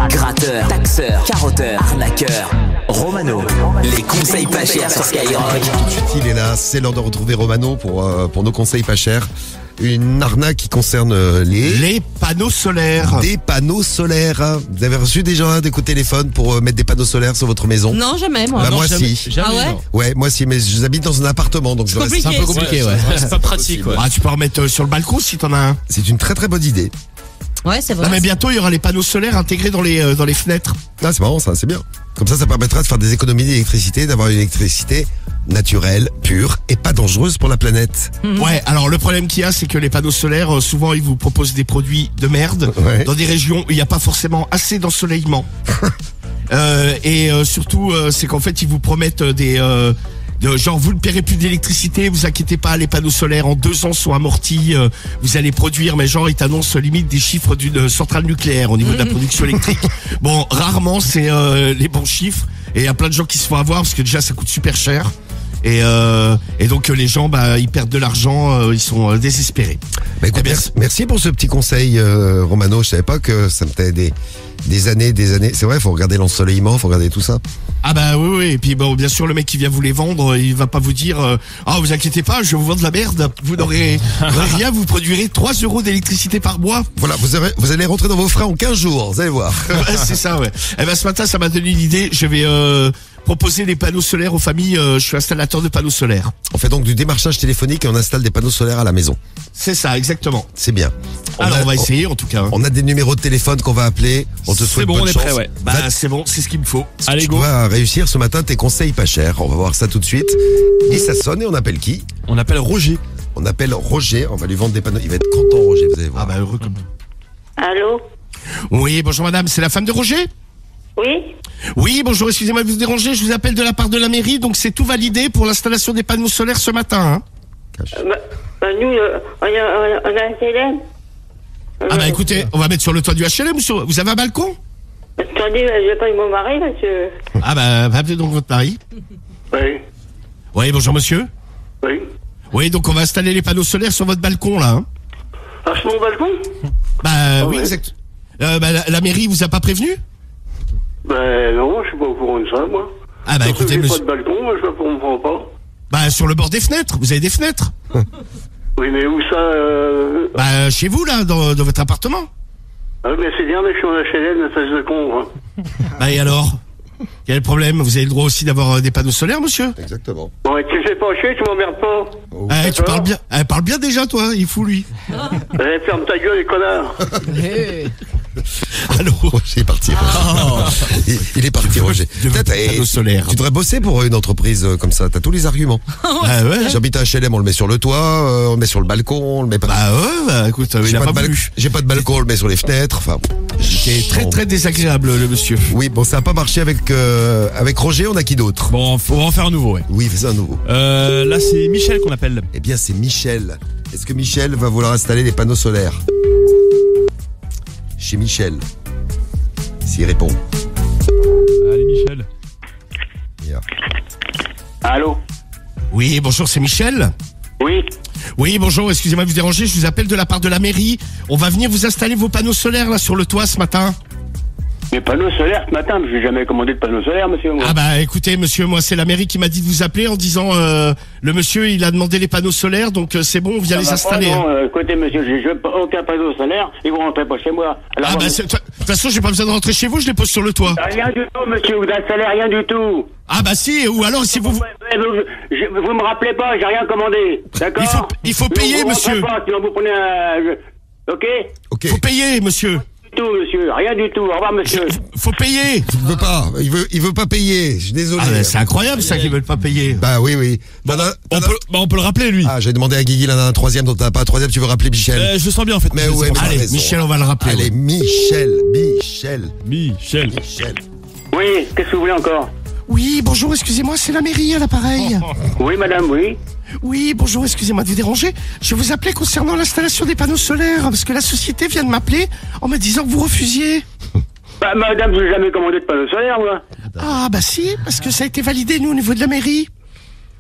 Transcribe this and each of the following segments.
Gratteur, taxeur, carotteur, arnaqueur. Romano, les conseils pas chers sur Skyrock. Tout de suite, il est là. C'est l'heure de retrouver Romano pour nos conseils pas chers. Une arnaque qui concerne les panneaux solaires. Des panneaux solaires. Vous avez reçu déjà des coups de téléphone pour mettre des panneaux solaires sur votre maison? Non, jamais, moi. Bah, non, moi, jamais. si. Jamais, ah ouais? Ouais, moi si, mais j'habite dans un appartement, donc c'est un peu compliqué. Ouais. C'est pas pratique. Ouais. Ah, tu peux en mettre sur le balcon si t'en as un. C'est une très très bonne idée. Ouais, c'est vrai. Non, mais bientôt, il y aura les panneaux solaires intégrés dans les fenêtres. Ah, c'est marrant ça, c'est bien. Comme ça permettra de faire des économies d'électricité, d'avoir une électricité naturelle, pure et pas dangereuse pour la planète. Ouais, alors le problème qu'il y a, c'est que les panneaux solaires, souvent, ils vous proposent des produits de merde dans des régions où il n'y a pas forcément assez d'ensoleillement. Surtout, c'est qu'en fait, ils vous promettent genre vous ne paierez plus d'électricité, vous inquiétez pas, les panneaux solaires en 2 ans sont amortis, vous allez produire, mais genre ils t'annoncent limite des chiffres d'une centrale nucléaire au niveau de la production électrique. Bon, rarement c'est les bons chiffres, et il y a plein de gens qui se font avoir parce que déjà ça coûte super cher. Et donc les gens ils perdent de l'argent, ils sont désespérés. Bah, écoute, merci pour ce petit conseil Romano, je savais pas que ça me tenait des années. C'est vrai, faut regarder l'ensoleillement, faut regarder tout ça. Ah bah oui, et puis bon, bien sûr le mec qui vient vous les vendre, il va pas vous dire vous inquiétez pas, je vais vous vendre de la merde, vous n'aurez rien, vous produirez 3 € d'électricité par mois. Voilà, vous allez rentrer dans vos frais en 15 jours, vous allez voir. Ouais, c'est ça, ouais. Et ben ce matin ça m'a donné une idée, je vais proposer des panneaux solaires aux familles, je suis installateur de panneaux solaires. On fait donc du démarchage téléphonique et on installe des panneaux solaires à la maison. C'est ça, exactement. C'est bien. On va essayer en tout cas. On a des numéros de téléphone qu'on va appeler. On te souhaite bonne chance. On est prêt, ouais. Bah c'est bon, c'est ce qu'il me faut. Allez, Tu go. vas réussir ce matin tes conseils pas chers. On va voir ça tout de suite. Et ça sonne et on appelle qui? On appelle Roger. On appelle Roger. On va lui vendre des panneaux. Il va être content, Roger, vous allez voir. Ah bah heureux comme. Allô? Oui, bonjour madame, c'est la femme de Roger? Oui? Oui, bonjour, excusez-moi de vous déranger, je vous appelle de la part de la mairie, donc c'est tout validé pour l'installation des panneaux solaires ce matin, hein. Nous, on a un HLM. Ah bah écoutez, on va mettre sur le toit du HLM, vous avez un balcon? Attendez, je vais pas mon mari, monsieur. Ah bah, appelez donc votre mari. Oui. Oui, bonjour monsieur. Oui. Oui, donc on va installer les panneaux solaires sur votre balcon, là, hein. Ah, sur mon balcon? Bah oui, ouais. exact. La mairie vous a pas prévenu? Ben non, je suis pas au courant de ça, moi. Ah bah écoutez, j'ai monsieur. pas de balcon, moi, je comprends pas. Bah sur le bord des fenêtres, vous avez des fenêtres? Oui, mais où ça Bah chez vous, là, dans votre appartement. Ah oui, mais c'est bien, mais je suis en HLM, espèce de con, hein. Bah et alors? Quel est le problème? Vous avez le droit aussi d'avoir des panneaux solaires, monsieur? Exactement. Bon, et tu sais pas chier, tu m'emmerdes pas. Tu parles bien. Parle bien déjà, toi, il est fou, lui. Allez, ferme ta gueule, les connards. Allô? Roger est parti. Il est parti, Roger. Panneaux solaires. Tu devrais bosser pour une entreprise comme ça. T'as tous les arguments. Ah ouais? J'habite à HLM, on le met sur le toit, on le met sur le balcon, on le met pas. Bah ouais, bah écoute, il a pas voulu. J'ai pas de balcon, on le met sur les fenêtres. Enfin, C'est très très désagréable, le monsieur. oui, bon, ça a pas marché avec Roger. On a qui d'autre? Bon, on va en faire un nouveau, ouais. Oui, fais un nouveau. Là, c'est Michel qu'on appelle. Eh bien, c'est Michel. Est-ce que Michel va vouloir installer des panneaux solaires? Chez Michel. S'il répond. Allez, Michel. Yeah. Allô? Oui, bonjour, c'est Michel. Oui? Oui, bonjour, excusez-moi de vous déranger, je vous appelle de la part de la mairie. On va venir vous installer vos panneaux solaires là sur le toit ce matin. Les panneaux solaires ce matin, je n'ai jamais commandé de panneaux solaires, monsieur, moi. Ah bah écoutez monsieur, moi c'est la mairie qui m'a dit de vous appeler en disant le monsieur il a demandé les panneaux solaires, donc c'est bon, on vient les installer. Non, écoutez monsieur, j'ai aucun panneau solaire et vous rentrez pas chez moi. Alors, Ah bah de toute façon j'ai pas besoin de rentrer chez vous, je les pose sur le toit. rien du tout monsieur, vous n'installez rien du tout. Ah bah si, ou alors si vous... Vous me rappelez pas, j'ai rien commandé, d'accord? Il faut payer vous monsieur. Pas, sinon vous prenez un... Ok? Ok. Faut payer monsieur. Tout monsieur, rien du tout, au revoir monsieur. Faut payer. Il veut pas. Il veut pas payer. Je suis désolé. Ah bah, c'est incroyable ça qu'ils veulent pas payer. Bah oui. On peut le rappeler, lui. Ah, j'ai demandé à Guigui, il en a un troisième, donc t'as pas un troisième, tu veux rappeler Michel? Je le sens bien, en fait. Mais C'est ouais, bon. mais Allez, raison. Michel, on va le rappeler. Allez, ouais. Michel. Michel. Oui, qu'est-ce que vous voulez encore? Oui, bonjour, excusez-moi, c'est la mairie à l'appareil. Oui madame, oui. Oui, bonjour, excusez-moi de vous déranger. Je vous appelais concernant l'installation des panneaux solaires, parce que la société vient de m'appeler en me disant que vous refusiez. Bah madame, je n'ai jamais commandé de panneaux solaires, moi. Ah bah si, parce que ça a été validé, nous, au niveau de la mairie.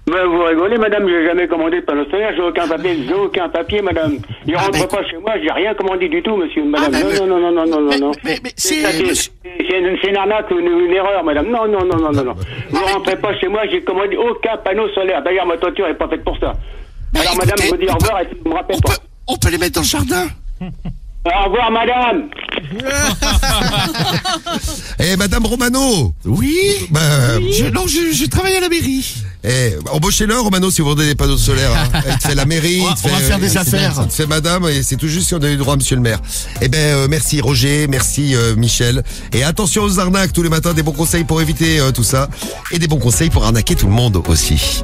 Bah vous rigolez madame, j'ai jamais commandé de panneaux solaires, j'ai aucun papier madame. Il rentre pas chez moi, j'ai rien commandé du tout monsieur, madame. Ah, bah, non. Mais c'est... c'est une arnaque ou une erreur, madame. Non. Vous rentrez pas chez moi, j'ai commandé aucun panneau solaire. D'ailleurs, ma toiture est pas faite pour ça. Alors, écoutez, madame, je vous dis au revoir et je ne me rappelle pas. On peut les mettre dans le jardin. Au revoir, madame. Eh, madame Romano. Oui. Bah, Je travaille à la mairie. embauchez-le, Romano, si vous vendez des panneaux solaires. Hein. Il te fait la mairie. On va faire des affaires. Il te fait madame, et c'est tout juste si on a eu droit, monsieur le maire. Merci Roger, merci Michel. Et attention aux arnaques tous les matins, des bons conseils pour éviter tout ça. Et des bons conseils pour arnaquer tout le monde aussi.